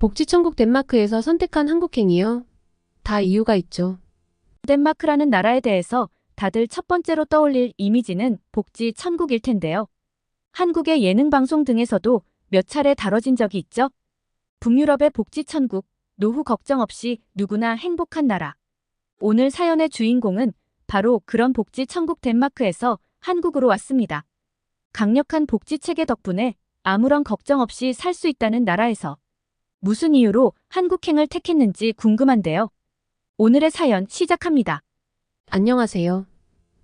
복지천국 덴마크에서 선택한 한국행이요? 다 이유가 있죠. 덴마크라는 나라에 대해서 다들 첫 번째로 떠올릴 이미지는 복지 천국일 텐데요. 한국의 예능 방송 등에서도 몇 차례 다뤄진 적이 있죠. 북유럽의 복지 천국, 노후 걱정 없이 누구나 행복한 나라. 오늘 사연의 주인공은 바로 그런 복지 천국 덴마크에서 한국으로 왔습니다. 강력한 복지 체계 덕분에 아무런 걱정 없이 살 수 있다는 나라에서 무슨 이유로 한국행을 택했는지 궁금한데요. 오늘의 사연 시작합니다. 안녕하세요.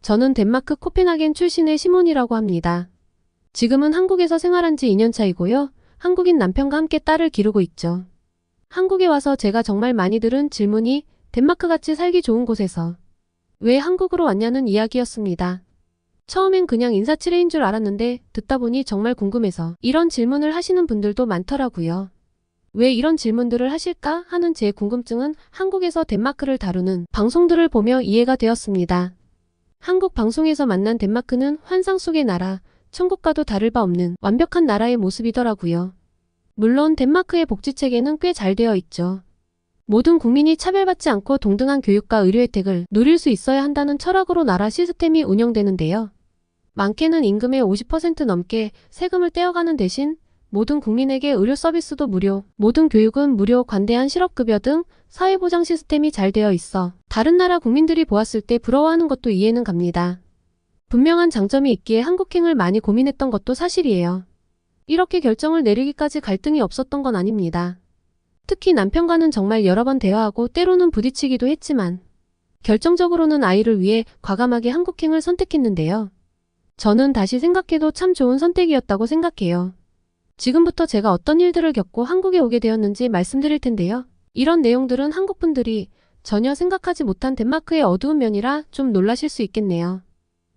저는 덴마크 코펜하겐 출신의 시몬이라고 합니다. 지금은 한국에서 생활한 지 2년 차이고요. 한국인 남편과 함께 딸을 기르고 있죠. 한국에 와서 제가 정말 많이 들은 질문이 덴마크같이 살기 좋은 곳에서 왜 한국으로 왔냐는 이야기였습니다. 처음엔 그냥 인사치레인 줄 알았는데 듣다 보니 정말 궁금해서 이런 질문을 하시는 분들도 많더라고요. 왜 이런 질문들을 하실까 하는 제 궁금증은 한국에서 덴마크를 다루는 방송들을 보며 이해가 되었습니다. 한국 방송에서 만난 덴마크는 환상 속의 나라, 천국과도 다를 바 없는 완벽한 나라의 모습이더라고요. 물론 덴마크의 복지체계는 꽤 잘 되어 있죠. 모든 국민이 차별받지 않고 동등한 교육과 의료 혜택을 누릴 수 있어야 한다는 철학으로 나라 시스템이 운영되는데요. 많게는 임금의 50% 넘게 세금을 떼어가는 대신 모든 국민에게 의료 서비스도 무료, 모든 교육은 무료, 관대한 실업급여 등 사회보장 시스템이 잘 되어 있어 다른 나라 국민들이 보았을 때 부러워하는 것도 이해는 갑니다. 분명한 장점이 있기에 한국행을 많이 고민했던 것도 사실이에요. 이렇게 결정을 내리기까지 갈등이 없었던 건 아닙니다. 특히 남편과는 정말 여러 번 대화하고 때로는 부딪히기도 했지만 결정적으로는 아이를 위해 과감하게 한국행을 선택했는데요. 저는 다시 생각해도 참 좋은 선택이었다고 생각해요. 지금부터 제가 어떤 일들을 겪고 한국에 오게 되었는지 말씀드릴 텐데요. 이런 내용들은 한국 분들이 전혀 생각하지 못한 덴마크의 어두운 면이라 좀 놀라실 수 있겠네요.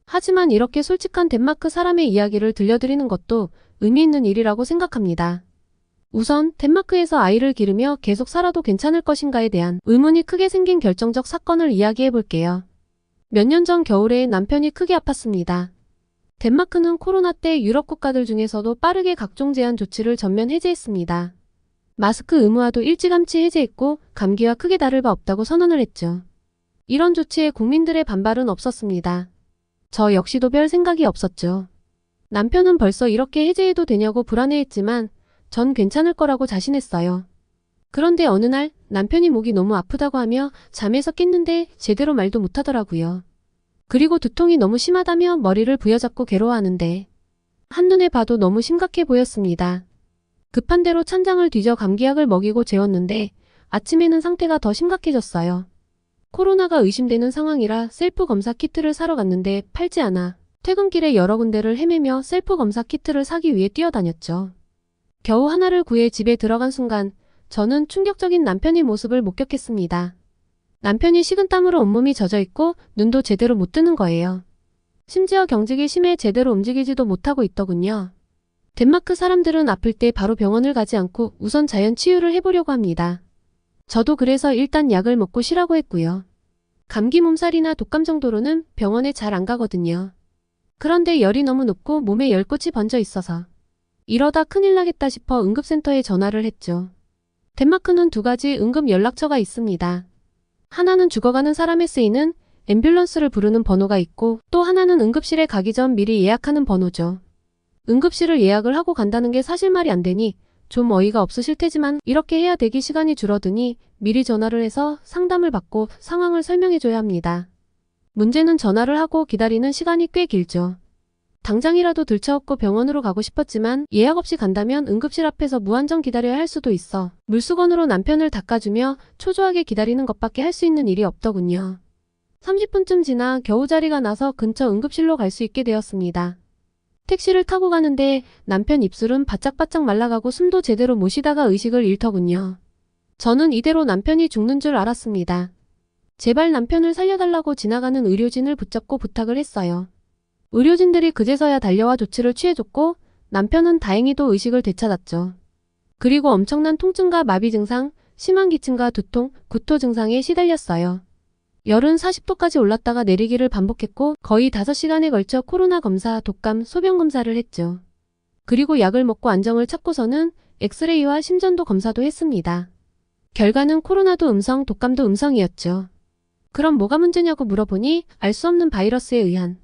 하지만 이렇게 솔직한 덴마크 사람의 이야기를 들려드리는 것도 의미 있는 일이라고 생각합니다. 우선 덴마크에서 아이를 기르며 계속 살아도 괜찮을 것인가에 대한 의문이 크게 생긴 결정적 사건을 이야기해 볼게요. 몇 년 전 겨울에 남편이 크게 아팠습니다. 덴마크는 코로나 때 유럽 국가들 중에서도 빠르게 각종 제한 조치를 전면 해제했습니다. 마스크 의무화도 일찌감치 해제했고 감기와 크게 다를 바 없다고 선언을 했죠. 이런 조치에 국민들의 반발은 없었습니다. 저 역시도 별 생각이 없었죠. 남편은 벌써 이렇게 해제해도 되냐고 불안해했지만 전 괜찮을 거라고 자신했어요. 그런데 어느 날 남편이 목이 너무 아프다고 하며 잠에서 깼는데 제대로 말도 못하더라고요. 그리고 두통이 너무 심하다며 머리를 부여잡고 괴로워하는데 한눈에 봐도 너무 심각해 보였습니다. 급한 대로 찬장을 뒤져 감기약을 먹이고 재웠는데 아침에는 상태가 더 심각해졌어요. 코로나가 의심되는 상황이라 셀프 검사 키트를 사러 갔는데 팔지 않아 퇴근길에 여러 군데를 헤매며 셀프 검사 키트를 사기 위해 뛰어다녔죠. 겨우 하나를 구해 집에 들어간 순간 저는 충격적인 남편의 모습을 목격했습니다. 남편이 식은땀으로 온몸이 젖어 있고 눈도 제대로 못 뜨는 거예요. 심지어 경직이 심해 제대로 움직이지도 못하고 있더군요. 덴마크 사람들은 아플 때 바로 병원을 가지 않고 우선 자연 치유를 해보려고 합니다. 저도 그래서 일단 약을 먹고 쉬라고 했고요. 감기 몸살이나 독감 정도로는 병원에 잘 안 가거든요. 그런데 열이 너무 높고 몸에 열꽃이 번져 있어서 이러다 큰일 나겠다 싶어 응급센터에 전화를 했죠. 덴마크는 두 가지 응급 연락처가 있습니다. 하나는 죽어가는 사람에 쓰이는 앰뷸런스를 부르는 번호가 있고 또 하나는 응급실에 가기 전 미리 예약하는 번호죠. 응급실을 예약을 하고 간다는 게 사실 말이 안 되니 좀 어이가 없으실 테지만 이렇게 해야 대기 시간이 줄어드니 미리 전화를 해서 상담을 받고 상황을 설명해줘야 합니다. 문제는 전화를 하고 기다리는 시간이 꽤 길죠. 당장이라도 들쳐업고 병원으로 가고 싶었지만 예약 없이 간다면 응급실 앞에서 무한정 기다려야 할 수도 있어 물수건으로 남편을 닦아주며 초조하게 기다리는 것밖에 할 수 있는 일이 없더군요. 30분쯤 지나 겨우 자리가 나서 근처 응급실로 갈 수 있게 되었습니다. 택시를 타고 가는데 남편 입술은 바짝바짝 말라가고 숨도 제대로 못 쉬다가 의식을 잃더군요. 저는 이대로 남편이 죽는 줄 알았습니다. 제발 남편을 살려달라고 지나가는 의료진을 붙잡고 부탁을 했어요. 의료진들이 그제서야 달려와 조치를 취해줬고 남편은 다행히도 의식을 되찾았죠. 그리고 엄청난 통증과 마비 증상, 심한 기침과 두통, 구토 증상에 시달렸어요. 열은 40도까지 올랐다가 내리기를 반복했고 거의 5시간에 걸쳐 코로나 검사, 독감, 소변 검사를 했죠. 그리고 약을 먹고 안정을 찾고서는 엑스레이와 심전도 검사도 했습니다. 결과는 코로나도 음성, 독감도 음성이었죠. 그럼 뭐가 문제냐고 물어보니 알 수 없는 바이러스에 의한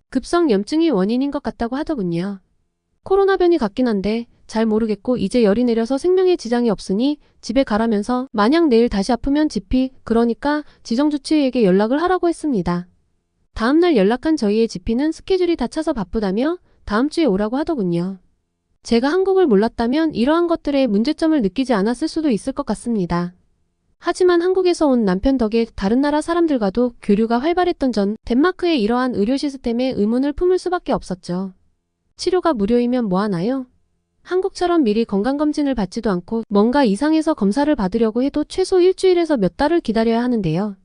급성 염증이 원인인 것 같다고 하더군요. 코로나 변이 같긴 한데 잘 모르겠고 이제 열이 내려서 생명에 지장이 없으니 집에 가라면서 만약 내일 다시 아프면 지피, 그러니까 지정주치의에게 연락을 하라고 했습니다. 다음날 연락한 저희의 지피는 스케줄이 다 차서 바쁘다며 다음 주에 오라고 하더군요. 제가 한국을 몰랐다면 이러한 것들의 문제점을 느끼지 않았을 수도 있을 것 같습니다. 하지만 한국에서 온 남편 덕에 다른 나라 사람들과도 교류가 활발했던 전 덴마크의 이러한 의료 시스템에 의문을 품을 수밖에 없었죠. 치료가 무료이면 뭐하나요? 한국처럼 미리 건강검진을 받지도 않고 뭔가 이상해서 검사를 받으려고 해도 최소 일주일에서 몇 달을 기다려야 하는데요.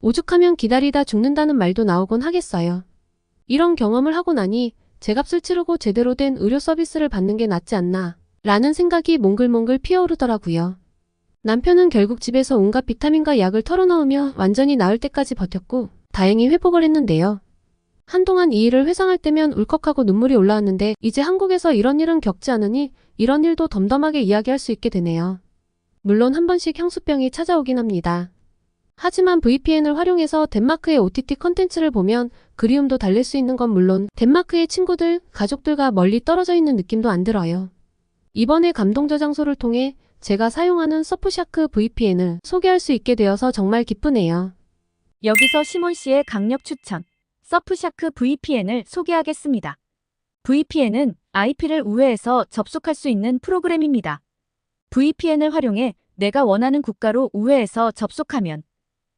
오죽하면 기다리다 죽는다는 말도 나오곤 하겠어요. 이런 경험을 하고 나니 제 값을 치르고 제대로 된 의료 서비스를 받는 게 낫지 않나 라는 생각이 몽글몽글 피어오르더라고요. 남편은 결국 집에서 온갖 비타민과 약을 털어넣으며 완전히 나을 때까지 버텼고 다행히 회복을 했는데요. 한동안 이 일을 회상할 때면 울컥하고 눈물이 올라왔는데 이제 한국에서 이런 일은 겪지 않으니 이런 일도 덤덤하게 이야기할 수 있게 되네요. 물론 한 번씩 향수병이 찾아오긴 합니다. 하지만 VPN을 활용해서 덴마크의 OTT 컨텐츠를 보면 그리움도 달랠 수 있는 건 물론 덴마크의 친구들, 가족들과 멀리 떨어져 있는 느낌도 안 들어요. 이번에 감동 저장소를 통해 제가 사용하는 서프샤크 VPN을 소개할 수 있게 되어서 정말 기쁘네요. 여기서 시몬 씨의 강력 추천, 서프샤크 VPN을 소개하겠습니다. VPN은 IP를 우회해서 접속할 수 있는 프로그램입니다. VPN을 활용해 내가 원하는 국가로 우회해서 접속하면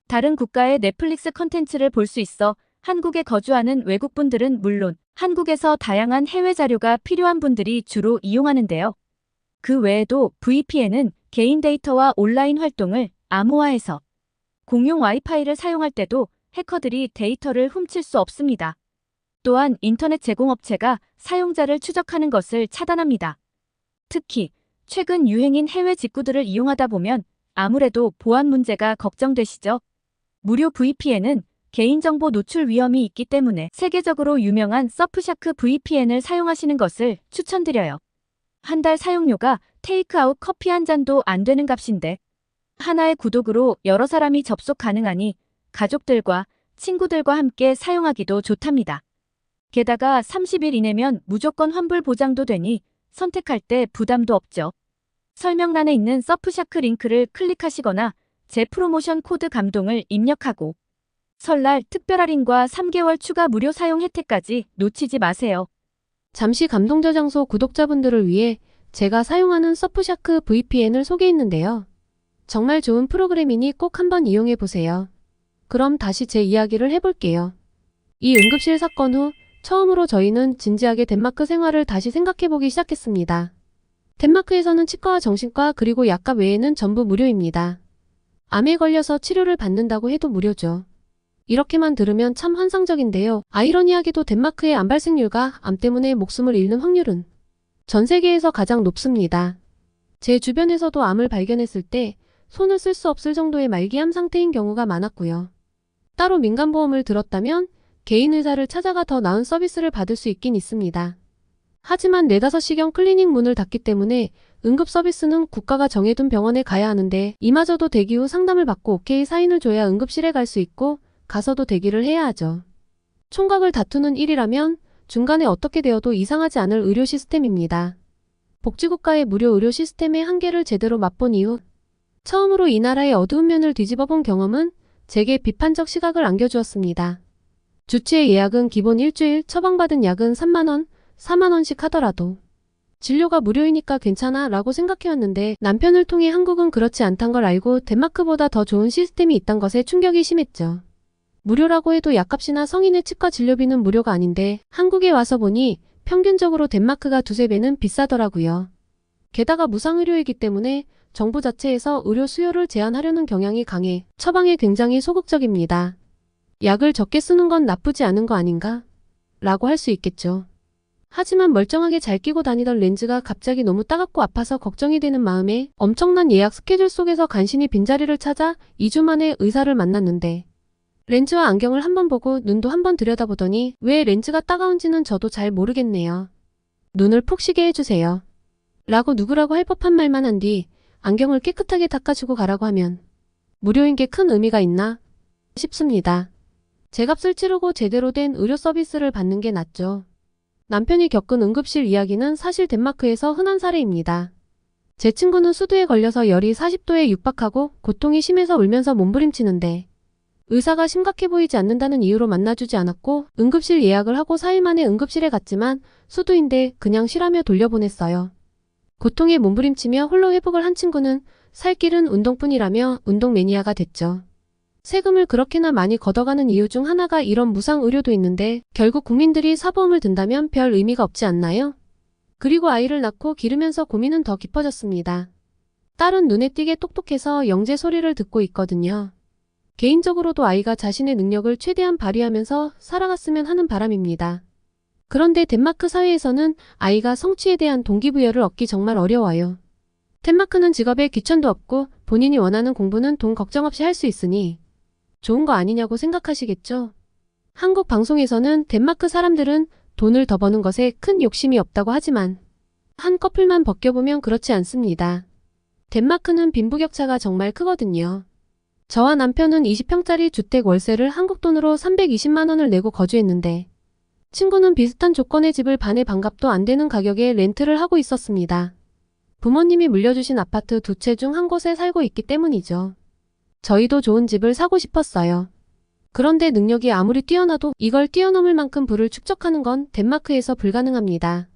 다른 국가의 넷플릭스 컨텐츠를 볼 수 있어 한국에 거주하는 외국분들은 물론 한국에서 다양한 해외 자료가 필요한 분들이 주로 이용하는데요. 그 외에도 VPN은 개인 데이터와 온라인 활동을 암호화해서 공용 와이파이를 사용할 때도 해커들이 데이터를 훔칠 수 없습니다. 또한 인터넷 제공업체가 사용자를 추적하는 것을 차단합니다. 특히 최근 유행인 해외 직구들을 이용하다 보면 아무래도 보안 문제가 걱정되시죠? 무료 VPN은 개인정보 노출 위험이 있기 때문에 세계적으로 유명한 서프샤크 VPN을 사용하시는 것을 추천드려요. 한 달 사용료가 테이크아웃 커피 한 잔도 안 되는 값인데 하나의 구독으로 여러 사람이 접속 가능하니 가족들과 친구들과 함께 사용하기도 좋답니다. 게다가 30일 이내면 무조건 환불 보장도 되니 선택할 때 부담도 없죠. 설명란에 있는 서프샤크 링크를 클릭하시거나 제 프로모션 코드 감동을 입력하고 설날 특별 할인과 3개월 추가 무료 사용 혜택까지 놓치지 마세요. 잠시 감동 저장소 구독자분들을 위해 제가 사용하는 서프샤크 VPN을 소개했는데요. 정말 좋은 프로그램이니 꼭 한번 이용해 보세요. 그럼 다시 제 이야기를 해볼게요. 이 응급실 사건 후 처음으로 저희는 진지하게 덴마크 생활을 다시 생각해보기 시작했습니다. 덴마크에서는 치과와 정신과 그리고 약값 외에는 전부 무료입니다. 암에 걸려서 치료를 받는다고 해도 무료죠. 이렇게만 들으면 참 환상적인데요. 아이러니하게도 덴마크의 암 발생률과 암 때문에 목숨을 잃는 확률은 전 세계에서 가장 높습니다. 제 주변에서도 암을 발견했을 때 손을 쓸 수 없을 정도의 말기암 상태인 경우가 많았고요. 따로 민간보험을 들었다면 개인 의사를 찾아가 더 나은 서비스를 받을 수 있긴 있습니다. 하지만 4, 5시경 클리닉 문을 닫기 때문에 응급 서비스는 국가가 정해둔 병원에 가야 하는데 이마저도 대기 후 상담을 받고 오케이 사인을 줘야 응급실에 갈 수 있고 가서도 대기를 해야 하죠. 총각을 다투는 일이라면 중간에 어떻게 되어도 이상하지 않을 의료 시스템입니다. 복지국가의 무료 의료 시스템의 한계를 제대로 맛본 이후 처음으로 이 나라의 어두운 면을 뒤집어본 경험은 제게 비판적 시각을 안겨주었습니다. 주치의 예약은 기본 일주일, 처방받은 약은 3만원, 4만원씩 하더라도 진료가 무료이니까 괜찮아 라고 생각해왔는데 남편을 통해 한국은 그렇지 않단 걸 알고 덴마크보다 더 좋은 시스템이 있단 것에 충격이 심했죠. 무료라고 해도 약값이나 성인의 치과 진료비는 무료가 아닌데 한국에 와서 보니 평균적으로 덴마크가 2~3배는 비싸더라고요. 게다가 무상의료이기 때문에 정부 자체에서 의료 수요를 제한하려는 경향이 강해 처방에 굉장히 소극적입니다. 약을 적게 쓰는 건 나쁘지 않은 거 아닌가? 라고 할 수 있겠죠. 하지만 멀쩡하게 잘 끼고 다니던 렌즈가 갑자기 너무 따갑고 아파서 걱정이 되는 마음에 엄청난 예약 스케줄 속에서 간신히 빈자리를 찾아 2주 만에 의사를 만났는데 렌즈와 안경을 한번 보고 눈도 한번 들여다보더니 왜 렌즈가 따가운지는 저도 잘 모르겠네요. 눈을 푹 쉬게 해주세요. 라고 누구라고 할 법한 말만 한 뒤 안경을 깨끗하게 닦아주고 가라고 하면 무료인 게 큰 의미가 있나 싶습니다. 제값을 치르고 제대로 된 의료 서비스를 받는 게 낫죠. 남편이 겪은 응급실 이야기는 사실 덴마크에서 흔한 사례입니다. 제 친구는 수두에 걸려서 열이 40도에 육박하고 고통이 심해서 울면서 몸부림치는데 의사가 심각해 보이지 않는다는 이유로 만나주지 않았고 응급실 예약을 하고 4일 만에 응급실에 갔지만 수두인데 그냥 쉬라며 돌려보냈어요. 고통에 몸부림치며 홀로 회복을 한 친구는 살 길은 운동뿐이라며 운동 매니아가 됐죠. 세금을 그렇게나 많이 걷어가는 이유 중 하나가 이런 무상 의료도 있는데 결국 국민들이 사보험을 든다면 별 의미가 없지 않나요? 그리고 아이를 낳고 기르면서 고민은 더 깊어졌습니다. 딸은 눈에 띄게 똑똑해서 영재 소리를 듣고 있거든요. 개인적으로도 아이가 자신의 능력을 최대한 발휘하면서 살아갔으면 하는 바람입니다. 그런데 덴마크 사회에서는 아이가 성취에 대한 동기부여를 얻기 정말 어려워요. 덴마크는 직업에 귀천도 없고 본인이 원하는 공부는 돈 걱정 없이 할 수 있으니 좋은 거 아니냐고 생각하시겠죠? 한국 방송에서는 덴마크 사람들은 돈을 더 버는 것에 큰 욕심이 없다고 하지만 한 커플만 벗겨보면 그렇지 않습니다. 덴마크는 빈부격차가 정말 크거든요. 저와 남편은 20평짜리 주택 월세를 한국 돈으로 320만 원을 내고 거주했는데 친구는 비슷한 조건의 집을 반의 반값도 안 되는 가격에 렌트를 하고 있었습니다. 부모님이 물려주신 아파트 두 채 중 한 곳에 살고 있기 때문이죠. 저희도 좋은 집을 사고 싶었어요. 그런데 능력이 아무리 뛰어나도 이걸 뛰어넘을 만큼 부를 축적하는 건 덴마크에서 불가능합니다.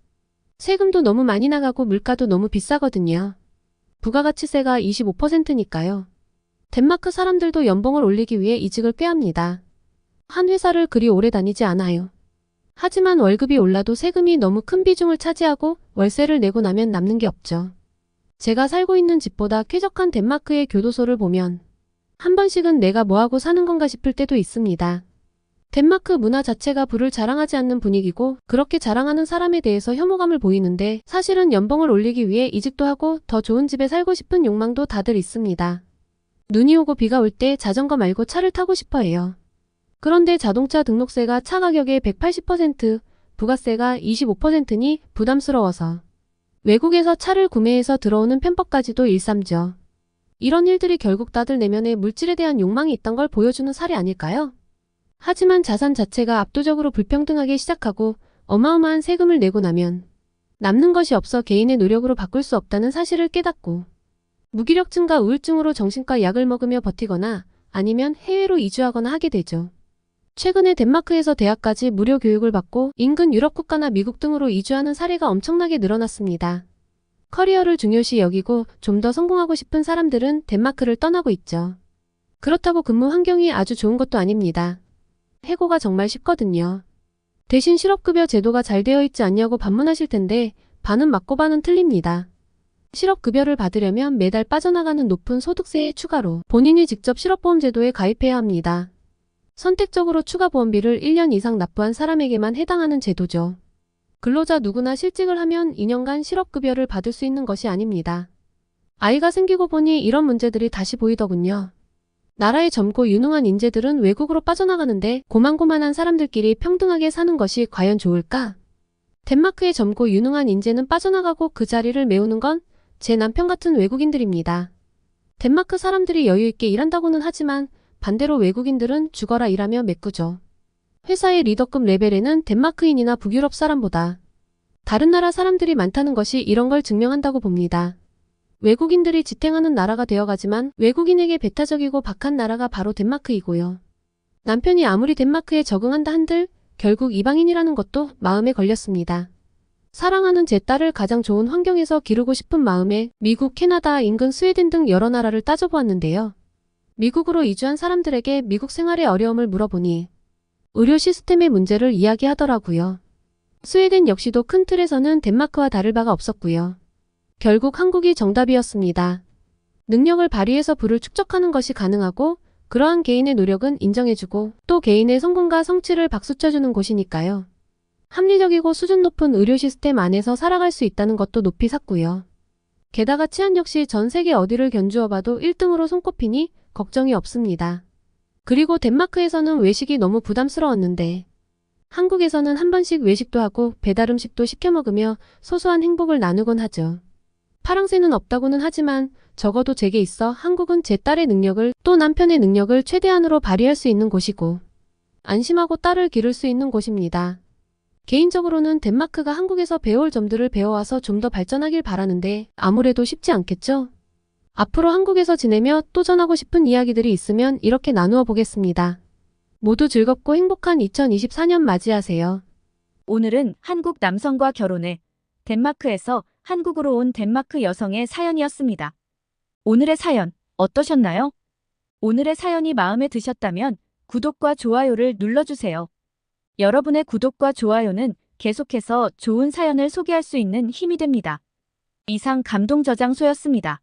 세금도 너무 많이 나가고 물가도 너무 비싸거든요. 부가가치세가 25%니까요. 덴마크 사람들도 연봉을 올리기 위해 이직을 꾀합니다. 한 회사를 그리 오래 다니지 않아요. 하지만 월급이 올라도 세금이 너무 큰 비중을 차지하고 월세를 내고 나면 남는 게 없죠. 제가 살고 있는 집보다 쾌적한 덴마크의 교도소를 보면 한 번씩은 내가 뭐하고 사는 건가 싶을 때도 있습니다. 덴마크 문화 자체가 부를 자랑하지 않는 분위기고 그렇게 자랑하는 사람에 대해서 혐오감을 보이는데 사실은 연봉을 올리기 위해 이직도 하고 더 좋은 집에 살고 싶은 욕망도 다들 있습니다. 눈이 오고 비가 올 때 자전거 말고 차를 타고 싶어 해요. 그런데 자동차 등록세가 차 가격의 180%, 부가세가 25%니 부담스러워서 외국에서 차를 구매해서 들어오는 편법까지도 일삼죠. 이런 일들이 결국 다들 내면에 물질에 대한 욕망이 있던 걸 보여주는 사례 아닐까요? 하지만 자산 자체가 압도적으로 불평등하게 시작하고 어마어마한 세금을 내고 나면 남는 것이 없어 개인의 노력으로 바꿀 수 없다는 사실을 깨닫고 무기력증과 우울증으로 정신과 약을 먹으며 버티거나 아니면 해외로 이주하거나 하게 되죠. 최근에 덴마크에서 대학까지 무료 교육을 받고 인근 유럽 국가나 미국 등으로 이주하는 사례가 엄청나게 늘어났습니다. 커리어를 중요시 여기고 좀 더 성공하고 싶은 사람들은 덴마크를 떠나고 있죠. 그렇다고 근무 환경이 아주 좋은 것도 아닙니다. 해고가 정말 쉽거든요. 대신 실업급여 제도가 잘 되어 있지 않냐고 반문하실 텐데 반은 맞고 반은 틀립니다. 실업급여를 받으려면 매달 빠져나가는 높은 소득세에 추가로 본인이 직접 실업보험 제도에 가입해야 합니다. 선택적으로 추가 보험비를 1년 이상 납부한 사람에게만 해당하는 제도죠. 근로자 누구나 실직을 하면 2년간 실업급여를 받을 수 있는 것이 아닙니다. 아이가 생기고 보니 이런 문제들이 다시 보이더군요. 나라의 젊고 유능한 인재들은 외국으로 빠져나가는데 고만고만한 사람들끼리 평등하게 사는 것이 과연 좋을까? 덴마크의 젊고 유능한 인재는 빠져나가고 그 자리를 메우는 건 제 남편 같은 외국인들입니다. 덴마크 사람들이 여유있게 일한다고는 하지만 반대로 외국인들은 죽어라 일하며 메꾸죠. 회사의 리더급 레벨에는 덴마크인이나 북유럽 사람보다 다른 나라 사람들이 많다는 것이 이런 걸 증명한다고 봅니다. 외국인들이 지탱하는 나라가 되어가지만 외국인에게 배타적이고 박한 나라가 바로 덴마크이고요. 남편이 아무리 덴마크에 적응한다 한들 결국 이방인이라는 것도 마음에 걸렸습니다. 사랑하는 제 딸을 가장 좋은 환경에서 기르고 싶은 마음에 미국, 캐나다, 인근 스웨덴 등 여러 나라를 따져보았는데요. 미국으로 이주한 사람들에게 미국 생활의 어려움을 물어보니 의료 시스템의 문제를 이야기하더라고요. 스웨덴 역시도 큰 틀에서는 덴마크와 다를 바가 없었고요. 결국 한국이 정답이었습니다. 능력을 발휘해서 부를 축적하는 것이 가능하고 그러한 개인의 노력은 인정해주고 또 개인의 성공과 성취를 박수쳐주는 곳이니까요. 합리적이고 수준 높은 의료 시스템 안에서 살아갈 수 있다는 것도 높이 샀고요. 게다가 치안 역시 전 세계 어디를 견주어봐도 1등으로 손꼽히니 걱정이 없습니다. 그리고 덴마크에서는 외식이 너무 부담스러웠는데 한국에서는 한 번씩 외식도 하고 배달 음식도 시켜 먹으며 소소한 행복을 나누곤 하죠. 파랑새는 없다고는 하지만 적어도 제게 있어 한국은 제 딸의 능력을 또 남편의 능력을 최대한으로 발휘할 수 있는 곳이고 안심하고 딸을 기를 수 있는 곳입니다. 개인적으로는 덴마크가 한국에서 배울 점들을 배워와서 좀 더 발전하길 바라는데 아무래도 쉽지 않겠죠? 앞으로 한국에서 지내며 또 전하고 싶은 이야기들이 있으면 이렇게 나누어 보겠습니다. 모두 즐겁고 행복한 2024년 맞이하세요. 오늘은 한국 남성과 결혼해 덴마크에서 한국으로 온 덴마크 여성의 사연이었습니다. 오늘의 사연 어떠셨나요? 오늘의 사연이 마음에 드셨다면 구독과 좋아요를 눌러주세요. 여러분의 구독과 좋아요는 계속해서 좋은 사연을 소개할 수 있는 힘이 됩니다. 이상 감동저장소였습니다.